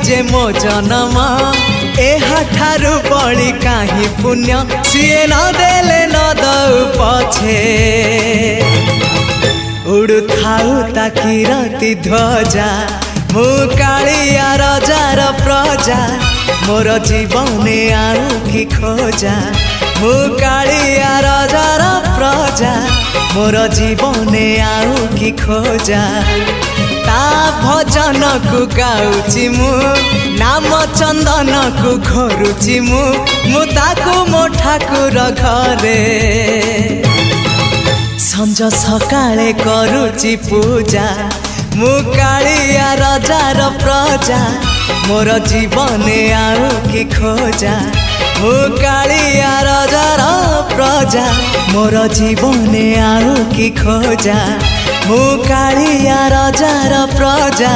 जे मो जन्म एहाठारु बड़ी काहे पुण्य सिए न देले न दउ पछे उड़ु थाउ ताकि राति ध्वजा मु कालिया रजार प्रजा मोर जीवने आउ कि खोजा मु कालिया रजार प्रजा मोर जीवने आउ कि खोजा ता भजन को गाउची मु नाम चंदन को घोरुची मु ताकू मो ठाकुर घरे संज सकाळे करूची पूजा मु कालिया रजार प्रजा मोर जीवने आउ कि खोजा मु कालिया रजार प्रजा मोर जीवने आउ कि खोजा मु कालिया रजार प्रजा।